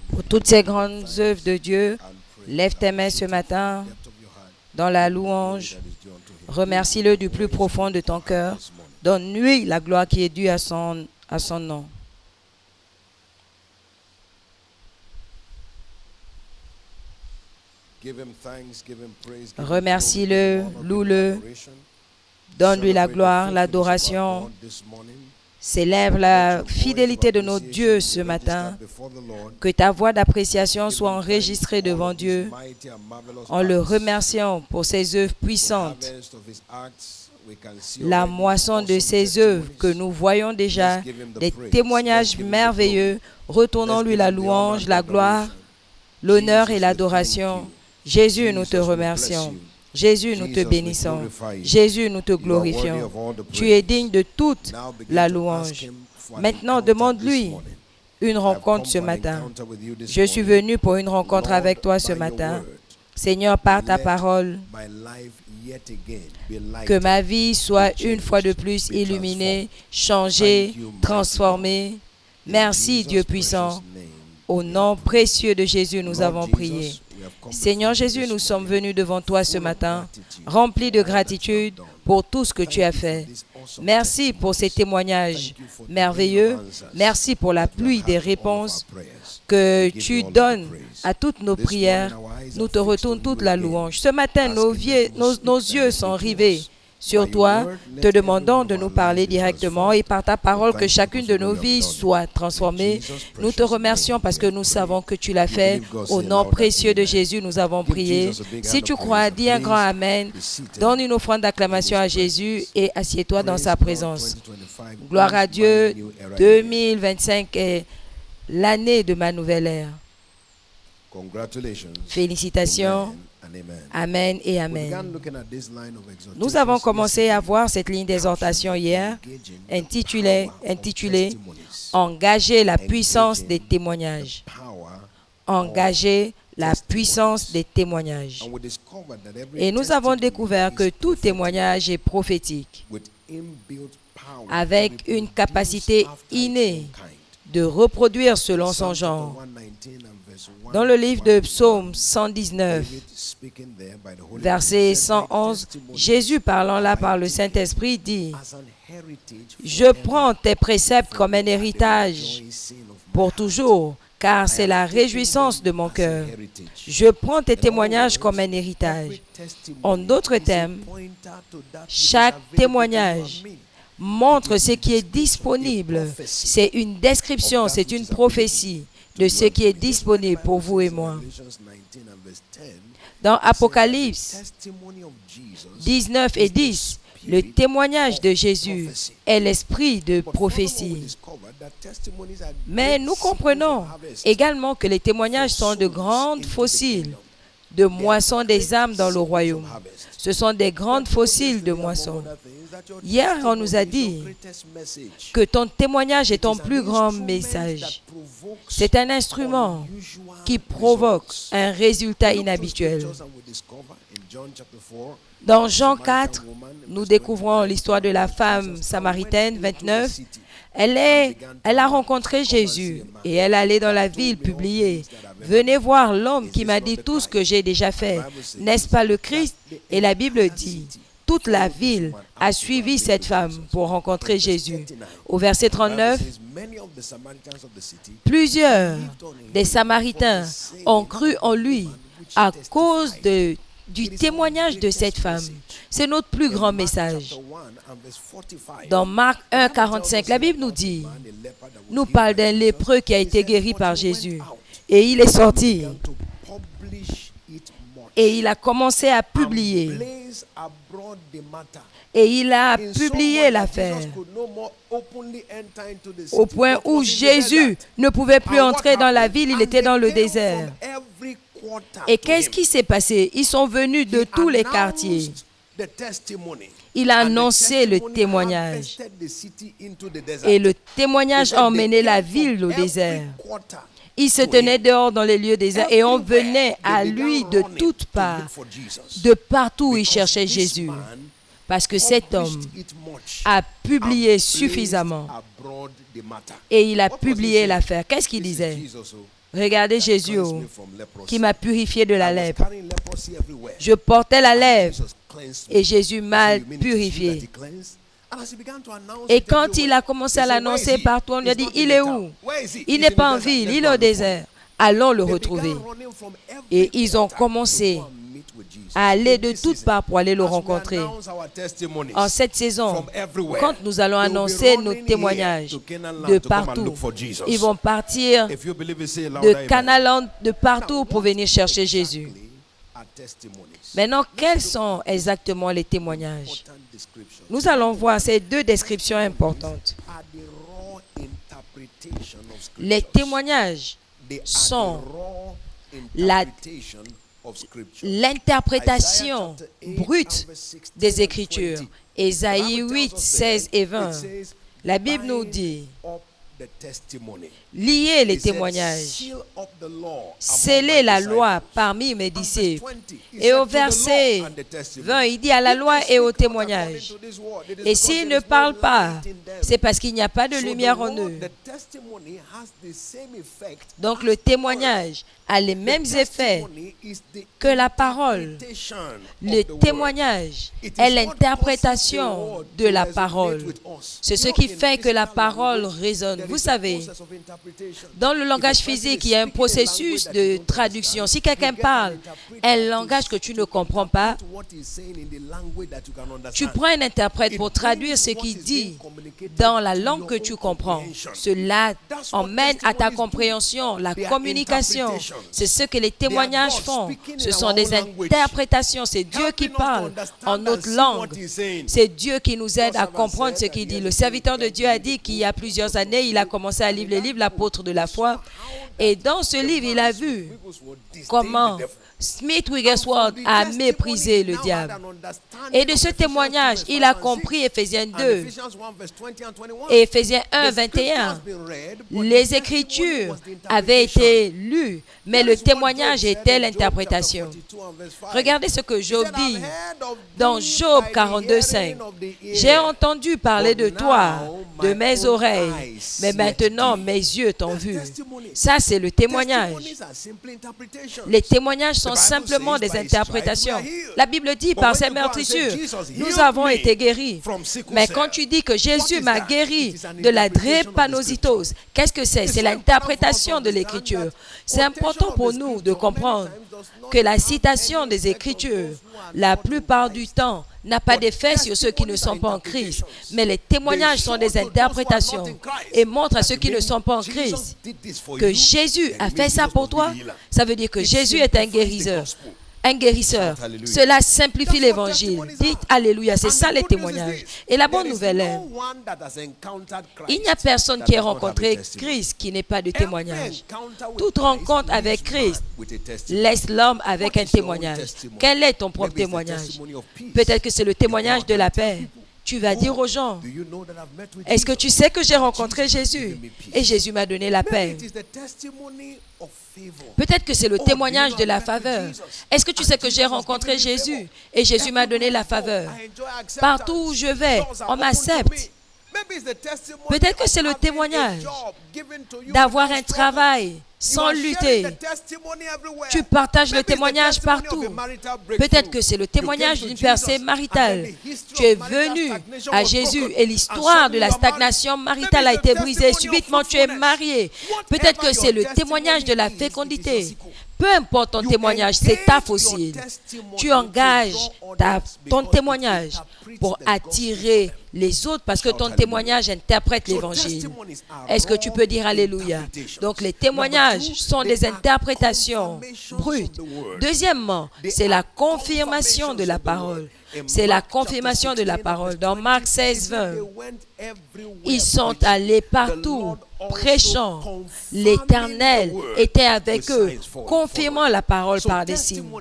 Pour toutes ces grandes œuvres de Dieu, lève tes mains ce matin dans la louange. Remercie-le du plus profond de ton cœur. Donne-lui la gloire qui est due à son nom. Remercie-le, loue-le, donne-lui la gloire, l'adoration. Célèbre la fidélité de notre Dieu ce matin. Que ta voix d'appréciation soit enregistrée devant Dieu en le remerciant pour ses œuvres puissantes. La moisson de ses œuvres que nous voyons déjà, des témoignages merveilleux. Retournons-lui la louange, la gloire, l'honneur et l'adoration. Jésus, nous te remercions. Jésus, nous te bénissons. Jésus, nous te glorifions. Tu es digne de toute la louange. Maintenant, demande-lui une rencontre ce matin. Je suis venu pour une rencontre avec toi ce matin. Seigneur, par ta parole, que ma vie soit une fois de plus illuminée, changée, transformée. Merci, Dieu puissant. Au nom précieux de Jésus, nous avons prié. Seigneur Jésus, nous sommes venus devant toi ce matin, remplis de gratitude pour tout ce que tu as fait. Merci pour ces témoignages merveilleux. Merci pour la pluie des réponses que tu donnes à toutes nos prières. Nous te retournons toute la louange. Ce matin, nos yeux sont rivés sur toi, te demandons de nous parler directement et par ta parole que chacune de nos vies soit transformée. Nous te remercions parce que nous savons que tu l'as fait. Au nom précieux de Jésus, nous avons prié. Si tu crois, dis un grand Amen. Donne une offrande d'acclamation à Jésus et assieds-toi dans sa présence. Gloire à Dieu. 2025 est l'année de ma nouvelle ère. Félicitations. Amen et Amen. Nous avons commencé à voir cette ligne d'exhortation hier, intitulée « Engager la puissance des témoignages ». Engager la puissance des témoignages. Et nous avons découvert que tout témoignage est prophétique, avec une capacité innée de reproduire selon son genre. Dans le livre de Psaume 119, verset 111, Jésus parlant là par le Saint-Esprit dit « Je prends tes préceptes comme un héritage pour toujours, car c'est la réjouissance de mon cœur. Je prends tes témoignages comme un héritage. » En d'autres termes, chaque témoignage montre ce qui est disponible. C'est une description, c'est une prophétie de ce qui est disponible pour vous et moi. Dans Apocalypse 19 et 10, le témoignage de Jésus est l'esprit de prophétie. Mais nous comprenons également que les témoignages sont de grandes fossiles de moisson des âmes dans le royaume. Ce sont des grandes fossiles de moisson. Hier, on nous a dit que ton témoignage est ton plus grand message. C'est un instrument qui provoque un résultat inhabituel. Dans Jean 4, nous découvrons l'histoire de la femme samaritaine, 29. Elle a rencontré Jésus et elle allait dans la ville publier « Venez voir l'homme qui m'a dit tout ce que j'ai déjà fait. N'est-ce pas le Christ ?» Et la Bible dit « Toute la ville a suivi cette femme pour rencontrer Jésus. » Au verset 39, plusieurs des Samaritains ont cru en lui à cause du témoignage de cette femme. C'est notre plus grand message. Dans Marc 1, 45, la Bible nous parle d'un lépreux qui a été guéri par Jésus. Et il est sorti. Et il a commencé à publier. Et il a publié l'affaire. Au point où Jésus ne pouvait plus entrer dans la ville, il était dans le désert. Et qu'est-ce qui s'est passé? Ils sont venus de tous les quartiers. Il a annoncé le témoignage. Et le témoignage a emmené la ville au désert. Il se tenait dehors dans les lieux déserts et on venait à lui de toutes parts, de partout où il cherchait Jésus. parce que cet homme a publié suffisamment et il a publié l'affaire. Qu'est-ce qu'il disait? Regardez Jésus qui m'a purifié de la lèpre. Je portais la lèpre et Jésus m'a purifié. Et quand il a commencé à l'annoncer partout, on lui a dit, il est où? Il n'est pas en ville, il est au désert. Allons le retrouver. Et ils ont commencé à aller de toutes parts pour aller le rencontrer. En cette saison, quand nous allons annoncer nos témoignages de partout, ils vont partir de Canalan, de partout pour venir chercher Jésus. Maintenant, quels sont exactement les témoignages? Nous allons voir ces deux descriptions importantes. Les témoignages sont l'interprétation brute des Écritures. Ésaïe 8, 16 et 20. La Bible nous dit, liez les témoignages, scellez la loi parmi mes disciples. Et au verset 20, il dit à la loi et au témoignage. Et s'ils ne parlent pas, c'est parce qu'il n'y a pas de lumière en eux. Donc le témoignage a les mêmes effets que la parole. Le témoignage est l'interprétation de la parole. C'est ce qui fait que la parole résonne. Vous savez, dans le langage physique, il y a un processus de traduction. Si quelqu'un parle un langage que tu ne comprends pas, tu prends un interprète pour traduire ce qu'il dit dans la langue que tu comprends. Cela emmène à ta compréhension, la communication. C'est ce que les témoignages font. Ce sont des interprétations. C'est Dieu qui parle en notre langue. C'est Dieu qui nous aide à comprendre ce qu'il dit. Le serviteur de Dieu a dit qu'il y a plusieurs années, il a commencé à lire les livres, l'apôtre de la foi. Et dans ce livre, il a vu comment Smith Wigglesworth a méprisé le diable. Et de ce témoignage, il a compris Éphésiens 2 et Éphésiens 1, 21. Les Écritures avaient été lues, mais le témoignage était l'interprétation. Regardez ce que Job dit dans Job 42, 5. J'ai entendu parler de toi, de mes oreilles, mais maintenant mes yeux t'ont vu. Ça, c'est le témoignage. Les témoignages sont simplement des interprétations. La Bible dit, par ses meurtrissures, nous avons été guéris. Mais quand tu dis que Jésus m'a guéri de la drépanocytose, qu'est-ce que c'est? C'est l'interprétation de l'Écriture. C'est important pour nous de comprendre que la citation des Écritures, la plupart du temps, n'a pas d'effet sur ceux qui ne sont pas en Christ. Mais les témoignages sont des interprétations et montrent à ceux qui ne sont pas en Christ que Jésus a fait ça pour toi. Ça veut dire que Jésus est un guérisseur. Un guérisseur. Cela simplifie l'évangile. Dites Alléluia. C'est ça les témoignages. Et la bonne nouvelle est, il n'y a personne qui ait rencontré Christ qui n'ait pas de témoignage. Toute rencontre avec Christ laisse l'homme avec un témoignage. Quel est ton propre témoignage? Peut-être que c'est le témoignage de la paix. Tu vas dire aux gens, est-ce que tu sais que j'ai rencontré Jésus et Jésus m'a donné la paix? Peut-être que c'est le témoignage de la faveur. Est-ce que tu sais que j'ai rencontré Jésus et Jésus m'a donné la faveur? Partout où je vais, on m'accepte. Peut-être que c'est le témoignage d'avoir un travail sans lutter. Tu partages le témoignage partout. Peut-être que c'est le témoignage d'une percée maritale. Tu es venu à Jésus et l'histoire de la stagnation maritale a été brisée. Subitement, tu es marié. Peut-être que c'est le témoignage de la fécondité. Peu importe ton témoignage, c'est ta fossile. Tu engages ton témoignage pour attirer les autres parce que ton témoignage interprète l'évangile. Est-ce que tu peux dire Alléluia? Donc les témoignages sont des interprétations brutes. Deuxièmement, c'est la confirmation de la parole. C'est la confirmation de la parole. Dans Marc 16, 20, ils sont allés partout prêchant. L'Éternel était avec eux, confirmant la parole par des signes.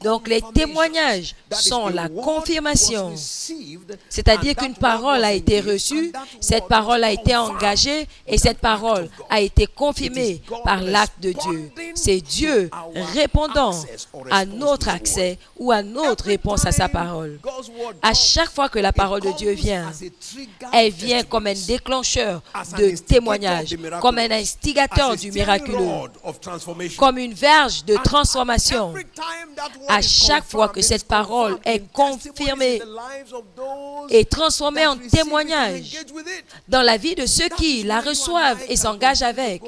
Donc les témoignages sont la confirmation, c'est-à-dire qu'une parole a été reçue, cette parole a été engagée et cette parole a été confirmée par l'acte de Dieu. C'est Dieu répondant à notre accès ou à notre réponse à sa parole. À chaque fois que la parole de Dieu vient, elle vient comme un déclencheur de témoignage, comme un instigateur du miraculeux, comme une verge de transformation. À chaque fois que cette parole est confirmée et transformée en témoignage dans la vie de ceux qui la reçoivent et s'engagent avec.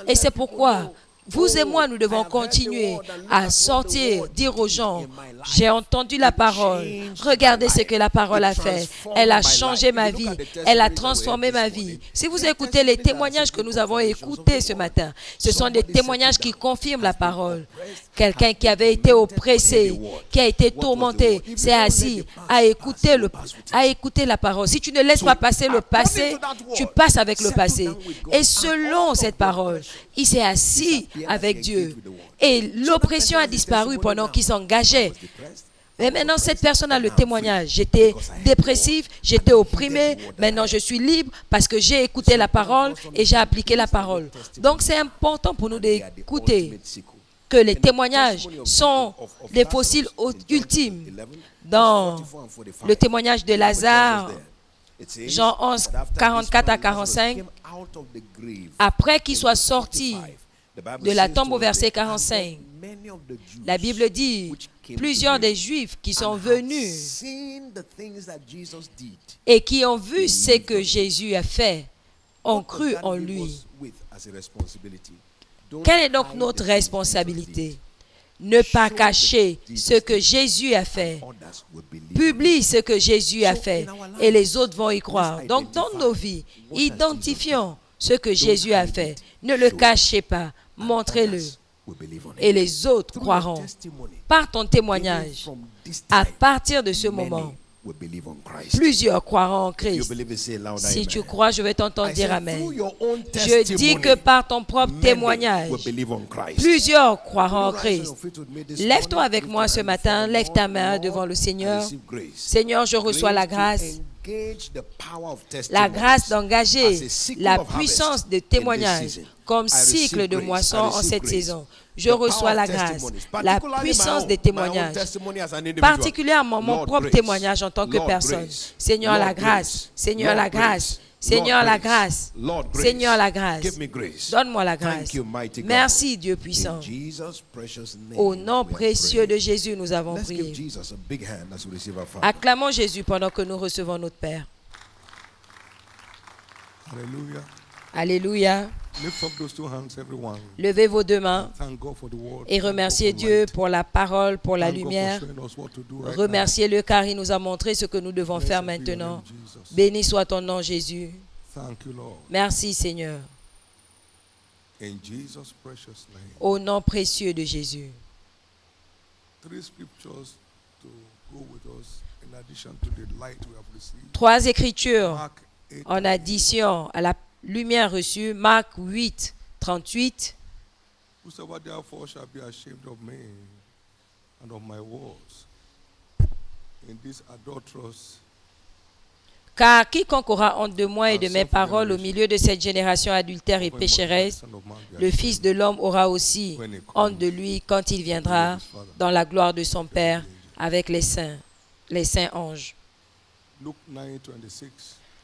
Et c'est pourquoi vous et moi, nous devons continuer à sortir, dire aux gens, j'ai entendu la parole, regardez ce que la parole a fait, elle a changé ma vie, elle a transformé ma vie. Si vous écoutez les témoignages que nous avons écoutés ce matin, ce sont des témoignages qui confirment la parole. Quelqu'un qui avait été oppressé, qui a été tourmenté, s'est assis à écouter la parole. Si tu ne laisses pas passer le passé, tu passes avec le passé. Et selon cette parole, il s'est assis avec Dieu. Et l'oppression a disparu pendant qu'il s'engageait. Mais maintenant, cette personne a le témoignage. J'étais dépressif, j'étais opprimé. Maintenant, je suis libre parce que j'ai écouté la parole et j'ai appliqué la parole. Donc, c'est important pour nous d'écouter que les témoignages sont des fossiles ultimes. Dans le témoignage de Lazare, Jean 11, 44 à 45, après qu'il soit sorti de la tombe au verset 45, la Bible dit, plusieurs des Juifs qui sont venus et qui ont vu ce que Jésus a fait, ont cru en lui. Quelle est donc notre responsabilité? Ne pas cacher ce que Jésus a fait. Publie ce que Jésus a fait et les autres vont y croire. Donc dans nos vies, identifions ce que Jésus a fait. Ne le cachez pas, montrez-le. Et les autres croiront. Par ton témoignage, à partir de ce moment, plusieurs croiront en Christ. Si tu crois, je vais t'entendre dire Amen. Je dis que par ton propre témoignage, plusieurs croiront en Christ. Lève-toi avec moi ce matin, lève ta main devant le Seigneur. Seigneur, je reçois la grâce d'engager la puissance de témoignage comme cycle de moisson en cette saison. Je reçois la grâce, la puissance des témoignages, particulièrement mon propre témoignage en tant que personne. Seigneur, la grâce, Seigneur, la grâce, Seigneur, la grâce, Seigneur, la grâce. Donne-moi la grâce. Merci, Dieu puissant. Au nom précieux de Jésus, nous avons prié. Acclamons Jésus pendant que nous recevons notre Père. Alléluia. Alléluia. Lift up those 2 hands, everyone. Levez vos 2 mains Thank God for the word. et remerciez Dieu pour la parole, pour la lumière. Remerciez-le car il nous a montré ce que nous devons faire maintenant. Béni soit ton nom, Jésus. Thank you, Lord. Merci, Seigneur. In Jesus' precious name. Au nom précieux de Jésus. 3 scriptures to go with us in addition to the light we have received. 3 écritures Mark 8, en addition à la lumière reçue. Marc 8, 38. Whosoever therefore shall be ashamed of me and of my words in this adulterous. Car quiconque aura honte de moi et de mes paroles au milieu de cette génération adultère et pécheresse, le Fils de l'homme aura aussi honte de lui quand il viendra dans la gloire de son Père avec les saints anges. Luke 9:26.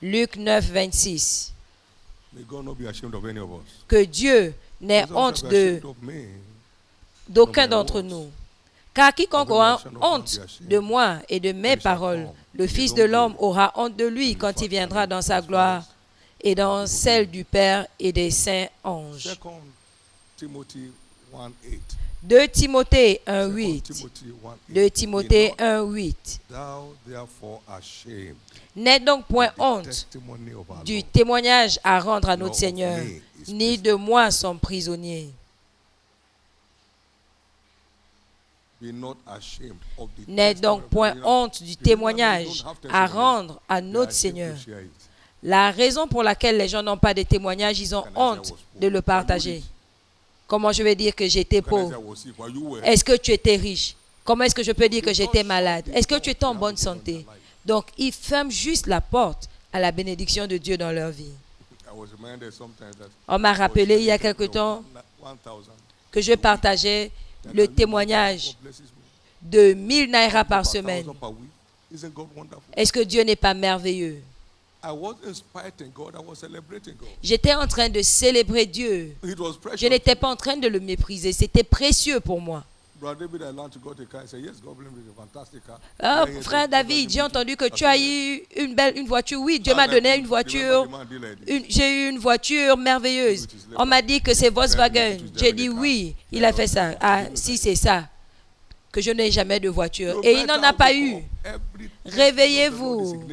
Luc 9, 26. May God not be ashamed of any of us. Que Dieu n'ait honte d'aucun d'entre nous. Car quiconque aura honte de moi et de mes paroles, le Fils de l'homme aura honte de lui quand il viendra dans sa gloire et dans celle du Père et des saints anges. 2 Timothée 1:8. 2 Timothée 1:8. N'aie donc point honte du témoignage à rendre à notre Seigneur, ni de moi son prisonnier. N'aie donc point honte du témoignage à rendre à notre Seigneur. La raison pour laquelle les gens n'ont pas de témoignage, ils ont honte de le partager. Comment je vais dire que j'étais pauvre? Est-ce que tu étais riche? Comment est-ce que je peux dire que j'étais malade? Est-ce que tu étais en bonne santé? Donc, ils ferment juste la porte à la bénédiction de Dieu dans leur vie. On m'a rappelé il y a quelque temps que je partageais le témoignage de 1000 naira par semaine. Est-ce que Dieu n'est pas merveilleux? J'étais en train de célébrer Dieu. Je n'étais pas en train de le mépriser. C'était précieux pour moi. Frère David, j'ai entendu que tu as eu une voiture. Oui, Dieu m'a donné une voiture. J'ai eu une voiture merveilleuse. On m'a dit que c'est Volkswagen. J'ai dit oui, il a fait ça. Ah, si c'est ça, que je n'ai jamais de voiture. Et il n'en a pas eu. Réveillez-vous.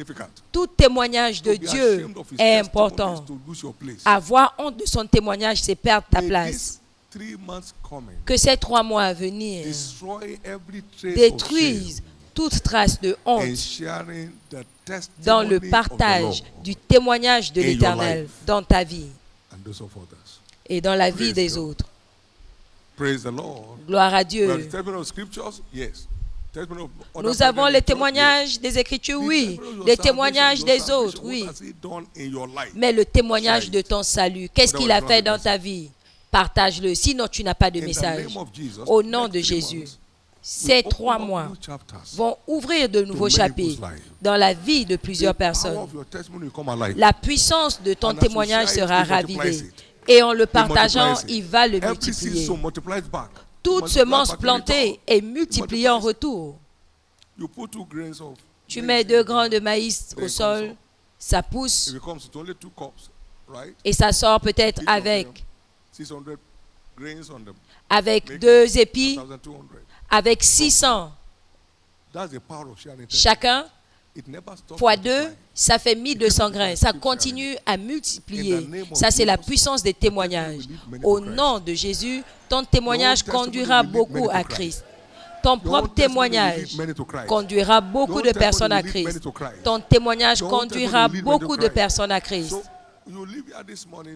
Tout témoignage de Dieu est important. Avoir honte de son témoignage, c'est perdre ta place. Que ces 3 mois à venir détruisent toute trace de honte dans le partage du témoignage de l'Éternel dans ta vie et dans la vie des autres. Gloire à Dieu. Nous avons les témoignages des Écritures, oui. Les témoignages des autres, oui. Mais le témoignage de ton salut, qu'est-ce qu'il a fait dans ta vie? Partage-le, sinon tu n'as pas de message. Au nom de Jésus, ces 3 mois vont ouvrir de nouveaux chapitres dans la vie de plusieurs personnes. La puissance de ton témoignage sera ravivée. Et en le partageant, il va le multiplier. Toute semence plantée est multipliée en retour. Tu mets 2 grains de maïs au sol, ça pousse et ça sort peut-être avec 2 épis, avec 600. Chacun, fois 2, ça fait 1200 grains. Ça continue à multiplier. Ça, c'est la puissance des témoignages. Au nom de Jésus, ton témoignage conduira beaucoup à Christ. Ton propre témoignage conduira beaucoup de personnes à Christ. Ton témoignage conduira beaucoup de personnes à Christ.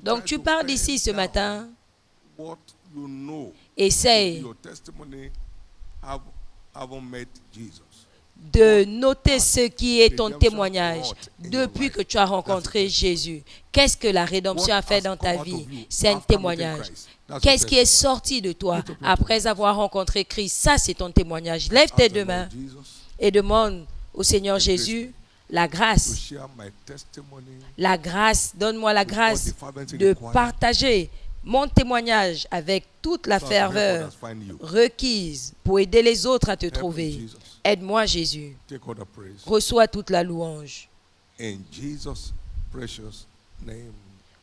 Donc, tu pars d'ici ce matin. Essaye de noter ce qui est ton témoignage depuis que tu as rencontré Jésus. Qu'est-ce que la rédemption a fait dans ta vie? C'est un témoignage. Qu'est-ce qui est sorti de toi après avoir rencontré Christ? Ça, c'est ton témoignage. Lève tes 2 mains et demande au Seigneur Jésus la grâce. La grâce, donne-moi la grâce de partager mon témoignage avec toute la ferveur requise pour aider les autres à te trouver. Aide-moi, Jésus. Reçois toute la louange.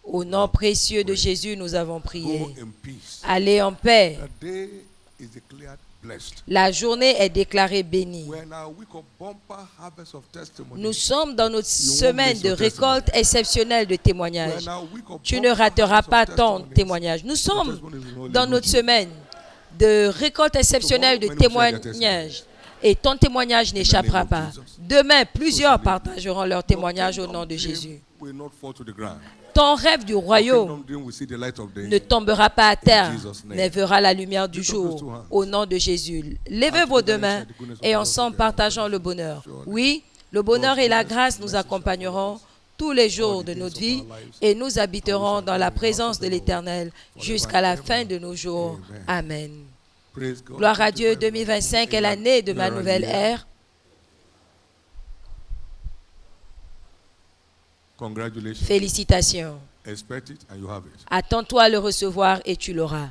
Au nom précieux de Jésus, nous avons prié. Allez en paix. La journée est déclarée bénie. Nous sommes dans notre semaine de récolte exceptionnelle de témoignages. Tu ne rateras pas ton témoignage. Nous sommes dans notre semaine de récolte exceptionnelle de témoignages. Et ton témoignage n'échappera pas. Demain, plusieurs partageront leur témoignage au nom de Jésus. Ton rêve du royaume ne tombera pas à terre, mais verra la lumière du jour au nom de Jésus. Levez vos 2 mains et ensemble partageons le bonheur. Oui, le bonheur et la grâce nous accompagneront tous les jours de notre vie et nous habiterons dans la présence de l'Éternel jusqu'à la fin de nos jours. Amen. Gloire à Dieu, 2025 est l'année de ma nouvelle ère. Félicitations. Attends-toi à le recevoir et tu l'auras.